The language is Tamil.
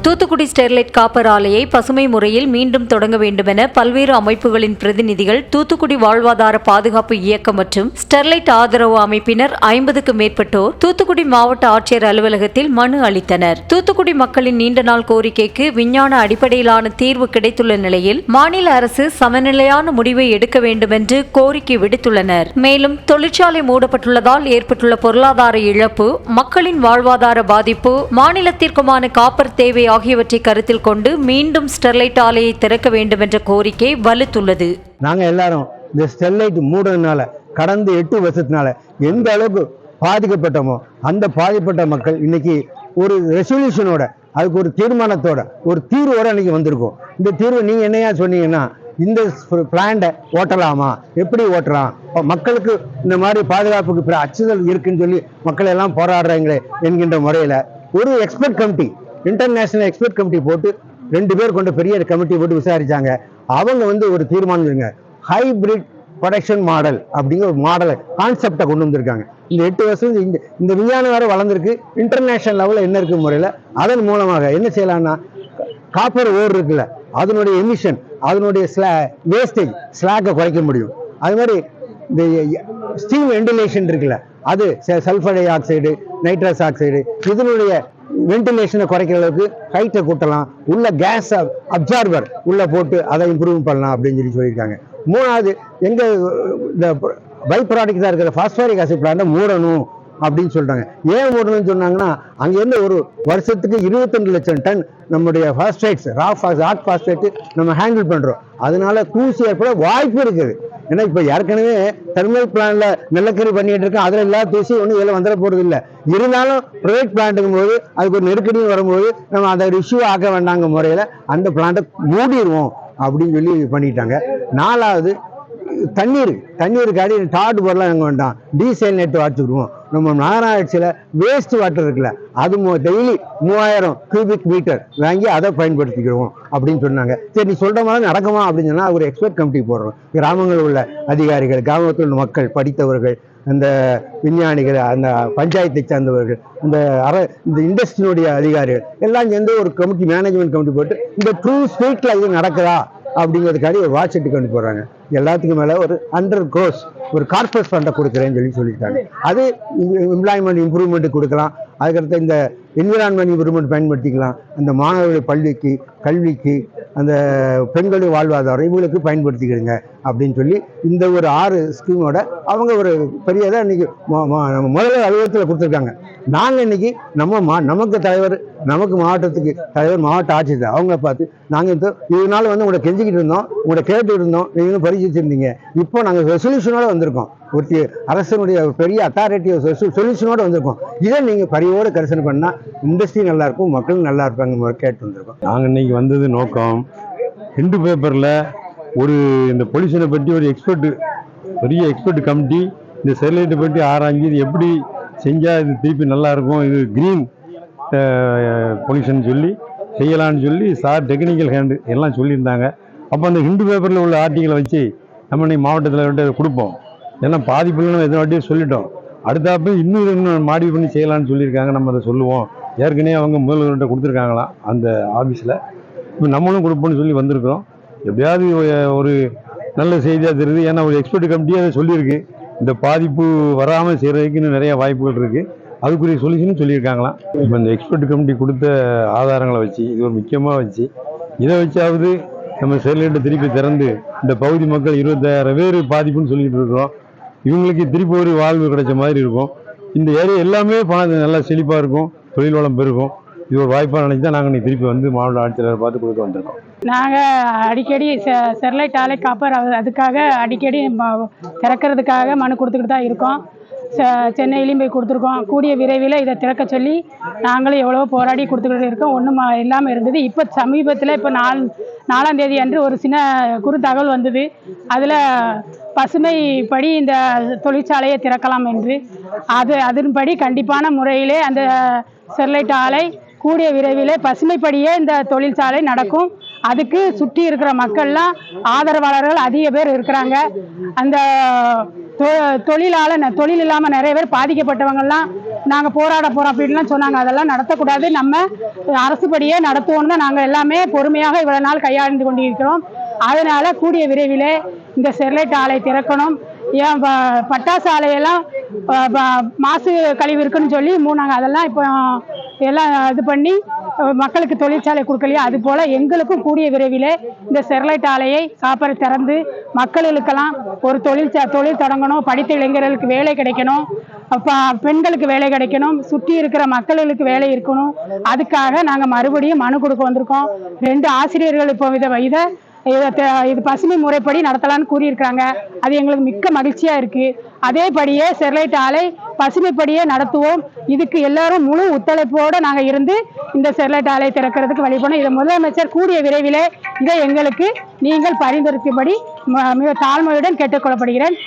தூத்துக்குடி ஸ்டெர்லைட் காப்பர் ஆலையை பசுமை முறையில் மீண்டும் தொடங்க வேண்டுமென பல்வேறு அமைப்புகளின் பிரதிநிதிகள், தூத்துக்குடி வாழ்வாதார பாதுகாப்பு இயக்கம் மற்றும் ஸ்டெர்லைட் ஆதரவு அமைப்பினர் 50க்கும் மேற்பட்டோர் தூத்துக்குடி மாவட்ட ஆட்சியர் அலுவலகத்தில் மனு அளித்தனர். தூத்துக்குடி மக்களின் நீண்ட நாள் கோரிக்கைக்கு விஞ்ஞான அடிப்படையிலான தீர்வு கிடைத்துள்ள நிலையில் மாநில அரசு சமநிலையான முடிவை எடுக்க வேண்டும் என்று கோரிக்கை விடுத்துள்ளனர். மேலும் தொழிற்சாலை மூடப்பட்டுள்ளதால் ஏற்பட்டுள்ள பொருளாதார இழப்பு, மக்களின் வாழ்வாதார பாதிப்பு, மாநிலத்திற்குமான காப்பர் தேவை ஆகியவற்றை கருத்தில் கொண்டு மீண்டும் ஸ்டெர்லைட் ஆலையை திறக்க வேண்டும் என்ற கோரிக்கை வலுத்துள்ளது. நாங்க எல்லாரும் இந்த ஸ்டெர்லைட் மூடுறதுனால கடந்த 8 வருஷத்தினால எந்த அளவுக்கு பாதிக்கப்பட்டோமோ அந்த பாதிக்கப்பட்ட மக்கள் இன்னைக்கு ஒரு ரெசல்யூஷனோட, அதுக்கு ஒரு தீர்மானத்தோட, ஒரு தீர்வோட இன்னைக்கு வந்திருக்கோம். இந்த தீர்வு நீங்க என்னையா சொன்னீங்கன்னா, இந்த பிளான்ட்டை ஓட்டலாமா, எப்படி ஓட்டலாம், மக்களுக்கு இந்த மாதிரி பாதுகாப்புக்கு அச்சுறுத்தல் இருக்குன்னு சொல்லி மக்கள் எல்லாம் போராடுறாங்களே என்கின்ற முறையில ஒரு expert committee, international expert committee போட்டு 2 பேர் கொண்ட பெரிய கமிட்டி போட்டு விசாரிச்சாங்க. அவங்க ஒரு தீர்மானம், ஹைபிரிட் ப்ரொடக்ஷன் மாடல் அப்படிங்கிற ஒரு மாடலை, கான்செப்டை கொண்டு வந்திருக்காங்க. இந்த 8 வருஷம் இந்த விஞ்ஞானம் வேற வளர்ந்துருக்கு. இன்டர்நேஷனல் லெவலில் என்ன இருக்கு முறையில் அதன் மூலமாக என்ன செய்யலாம்னா, காப்பர் ஓர் இருக்குல்ல, அதனுடைய எமிஷன், அதனுடைய வேஸ்டேஜ் ஸ்லாக்கை குறைக்க முடியும். அது மாதிரி இந்த ஸ்டீம் வென்டிலேஷன் இருக்குல்ல, அது sulphur di oxide, nitrous oxide, இதனுடைய வென்டிலேஷனை குறைக்கிற அளவுக்கு ஹைட்டை கூட்டலாம், உள்ள கேஸ் அப்சார்பர் உள்ள போட்டு அதை இம்ப்ரூவ் பண்ணலாம் அப்படின்னு சொல்லியிருக்காங்க. 3வது எங்க இந்த பை ப்ராடக்ட் இருக்கிற பாஸ்பாரிக் ஆசிட் பிளான்ட் மூடணும் அப்படின்னு சொல்றாங்க. ஏன் மூடணும்னு சொன்னாங்கன்னா, அங்கேருந்து ஒரு வருஷத்துக்கு 22 லட்சம் டன் நம்முடைய பாஸ்பேட்ஸ், ஹாட் பாஸ்பேட் நம்ம ஹேண்டில் பண்றோம். அதனால தூசி ஏற்பட வாய்ப்பு இருக்குது. ஏன்னா இப்ப ஏற்கனவே தெர்மல் பிளான்ட்ல நிலக்கரி பண்ணிட்டு இருக்கோம், அதுல எல்லா தூசி ஒன்றும் இதில் வந்துட போறது இல்லை. இருந்தாலும் பிரைவேட் பிளான்ட்டுக்கும் போது அதுக்கு ஒரு நெருக்கடியும் வரும்போது நம்ம அதை இஷ்யூ ஆக்க வேண்டாங்க முறையில அந்த பிளான்ட்டை மூடிடுவோம் அப்படின்னு சொல்லி பண்ணிட்டாங்க. 4வது தண்ணீருக்கு அடி டாட் போடலாம் எங்க வேண்டாம், டீசல் நெட் வச்சுக்கிடுவோம். நம்ம நகராட்சியில் வேஸ்ட் வாட்டர் இருக்குல்ல, அது டெய்லி 3000 கியூபிக் மீட்டர் வாங்கி அதை பயன்படுத்திக்கிறோம் அப்படின்னு சொன்னாங்க. சரி, நீ சொல்ற மாதிரி நடக்குமா அப்படின்னு சொன்னா ஒரு எக்ஸ்பர்ட் கமிட்டி போடுறோம். கிராமங்களில் உள்ள அதிகாரிகள், கிராமத்தில் உள்ள மக்கள், படித்தவர்கள், அந்த விஞ்ஞானிகள், அந்த பஞ்சாயத்தை சார்ந்தவர்கள், இந்த இண்டஸ்ட்ரியினுடைய அதிகாரிகள் எல்லாம் சேர்ந்து ஒரு கமிட்டி, மேனேஜ்மெண்ட் கமிட்டி போட்டு இந்த ட்ரூ ஸ்பீட்ல இது நடக்குதா அப்படிங்கிறதுக்காண்டி ஒரு வாட்செட்டு கொண்டு போறாங்க. எல்லாத்துக்கும் மேல ஒரு 100 crores ஒரு கார்பஸ் ஃபண்டை கொடுக்குறேன்னு சொல்லிட்டாங்க. அது எம்ப்ளாய்மெண்ட் இம்ப்ரூவ்மெண்ட் கொடுக்கலாம். அதுக்கடுத்து இந்த என்விரான்மெண்ட் இம்ப்ரூவ்மெண்ட் பயன்படுத்திக்கலாம். அந்த மாணவர்களுடைய கல்விக்கு, அந்த பெண்களுடைய வாழ்வாதாரம் இவங்களுக்கு பயன்படுத்திக்கிடுங்க அப்படின்னு சொல்லி இந்த ஒரு 6 ஸ்கீமோட அவங்க ஒரு பெரியதாக இன்னைக்கு முதல்வர் அலுவலகத்தில் கொடுத்துருக்காங்க. நாங்கள் இன்னைக்கு நமக்கு தலைவர், நமக்கு மாவட்டத்துக்கு தலைவர், மாவட்ட ஆட்சியர் அவங்கள பார்த்து நாங்கள் இதனால உங்களை கெஞ்சிக்கிட்டு இருந்தோம், உங்களை கேட்டு இருந்தோம், நீங்களும் பரிசீலிச்சிருந்தீங்க. இப்போ நாங்கள் ரெசல்யூஷனோட வந்திருக்கோம், ஒரு அரசனுடைய பெரிய அத்தாரிட்டி சொல்யூஷனோட வந்திருக்கோம். இதை நீங்கள் பரிவோடு கரிசனை பண்ணால் இண்டஸ்ட்ரி நல்லா இருக்கும், மக்களும் நல்லா இருப்பாங்க கேட்டு வந்திருக்கோம். நாங்கள் இன்னைக்கு வந்தது நோக்கம், ஹிண்டு பேப்பரில் இந்த பொல்யூஷனை பற்றி ஒரு பெரிய எக்ஸ்பர்ட் கமிட்டி இந்த ஸ்டெர்லைட்டை பற்றி ஆராய்ஞ்சு இது எப்படி செஞ்சால் இது திருப்பி நல்லா இருக்கும், இது கிரீன் பொல்யூஷன் சொல்லி செய்யலான்னு சொல்லி சார் டெக்னிக்கல் ஹேண்டு எல்லாம் சொல்லியிருந்தாங்க. அப்போ அந்த ஹிண்டு பேப்பரில் உள்ள ஆர்டிகளை வச்சு நம்ம இன்னைக்கு மாவட்டத்தில் கொடுப்போம். ஏன்னா பாதிப்புல நம்ம எத்தனை வாட்டியும் சொல்லிட்டோம். அடுத்தாப்பு இன்னும் மாடிஃபை பண்ணி செய்யலான்னு சொல்லியிருக்காங்க. நம்ம அதை சொல்லுவோம். ஏற்கனவே அவங்க முதல்வர்கிட்ட கொடுத்துருக்காங்களாம் அந்த ஆஃபீஸில். இப்போ நம்மளும் கொடுப்போம்னு சொல்லி வந்திருக்கிறோம். எப்படியாவது ஒரு நல்ல செய்தியாக தெரியுது. ஏன்னா ஒரு எக்ஸ்பர்ட் கமிட்டியே அதை சொல்லியிருக்கு, இந்த பாதிப்பு வராமல் செய்கிறதுக்கு இன்னும் நிறைய வாய்ப்புகள் இருக்குது, அதுக்குரிய சொல்யூஷனும் சொல்லியிருக்காங்களாம். இப்போ இந்த எக்ஸ்பர்ட் கமிட்டி கொடுத்த ஆதாரங்களை வச்சு, இது ஒரு முக்கியமாக வச்சு, இதை வச்சாவது நம்ம ஸ்டெர்லைட்டை திருப்பி திறந்து இந்த பகுதி மக்கள் 26,000 பேர் பாதிப்புன்னு சொல்லிக்கிட்டு இருக்கிறோம், இவங்களுக்கு திருப்பி ஒரு வாழ்வு கிடைச்ச மாதிரி இருக்கும். இந்த ஏரியா எல்லாமே நல்லா செழிப்பாக இருக்கும், தொழில் வளம் பெருகும். இது ஒரு வாய்ப்பாக நினைச்சு தான் நாங்கள் இன்னைக்கு திருப்பி வந்து மாவட்ட ஆட்சியரை பார்த்து கொடுக்க வந்திருக்கோம். நாங்கள் அடிக்கடி ஸ்டெர்லைட் ஆலை காப்பர் அதுக்காக அடிக்கடி திறக்கிறதுக்காக மனு கொடுத்துக்கிட்டு தான் இருக்கோம். சென்னையிலையும் போய் கொடுத்துருக்கோம். கூடிய விரைவில் இதை திறக்க சொல்லி நாங்களும் எவ்வளோ போராடி கொடுத்துக்கிட்டு இருக்கோம். ஒன்றும் இல்லாமல் இருந்தது. இப்போ சமீபத்தில் இப்போ 4ஆம் தேதி அன்று ஒரு சின்ன தகவல் வந்தது. அதில் பசுமை படி இந்த தொழிற்சாலையை திறக்கலாம் என்று. அதன்படி கண்டிப்பான முறையிலே அந்த ஸ்டெர்லைட் ஆலை கூடிய விரைவில் பசுமைப்படியே இந்த தொழிற்சாலை நடக்கும். அதுக்கு சுற்றி இருக்கிற மக்கள்லாம் ஆதரவாளர்கள் அதிக பேர் இருக்கிறாங்க. அந்த தொழில் இல்லாமல் நிறைய பேர் பாதிக்கப்பட்டவங்கெல்லாம் நாங்கள் போராட போகிறோம் அப்படின்லாம் சொன்னாங்க. அதெல்லாம் நடத்தக்கூடாது, நம்ம அரசுப்படியே நடத்துவோம்னு தான் நாங்கள் எல்லாமே பொறுமையாக இவ்வளோ நாள் கையாண்டு கொண்டிருக்கிறோம். அதனால கூடிய விரைவிலே இந்த ஸ்டெர்லைட் ஆலை திறக்கணும். ஏன் பட்டாசு ஆலையெல்லாம் மாசு கழிவு இருக்குன்னு சொல்லி நாங்கள் அதெல்லாம் இப்போ எல்லாம் இது பண்ணி மக்களுக்கு தொழிற்சாலை கொடுக்கலையா, அது போல் எங்களுக்கும் கூடிய விரைவிலே இந்த ஸ்டெர்லைட் ஆலையை காப்பரை திறந்து மக்களுக்கெல்லாம் ஒரு தொழில் தொடங்கணும். படித்த இளைஞர்களுக்கு வேலை கிடைக்கணும், பெண்களுக்கு வேலை கிடைக்கணும், சுற்றி இருக்கிற மக்களுக்கு வேலை இருக்கணும். அதுக்காக நாங்கள் மறுபடியும் மனு கொடுக்க வந்திருக்கோம். 2 ஆசிரியர்கள் இப்போ இது பசுமை முறைப்படி நடத்தலான்னு கூறியிருக்காங்க. அது எங்களுக்கு மிக்க மகிழ்ச்சியாக இருக்குது. அதேபடியே ஸ்டெர்லைட் ஆலை பசுமைப்படியே நடத்துவோம். இதுக்கு எல்லாரும் முழு ஒத்துழைப்போடு நாங்கள் இருந்து இந்த ஸ்டெர்லைட் ஆலை திறக்கிறதுக்கு வழிபடணும். இதை முதலமைச்சர் கூடிய விரைவிலே இதை எங்களுக்கு நீங்கள் பரிந்துரைக்கும்படி மிக தாழ்மையுடன் கேட்டுக்கொள்ளப்படுகிறேன்.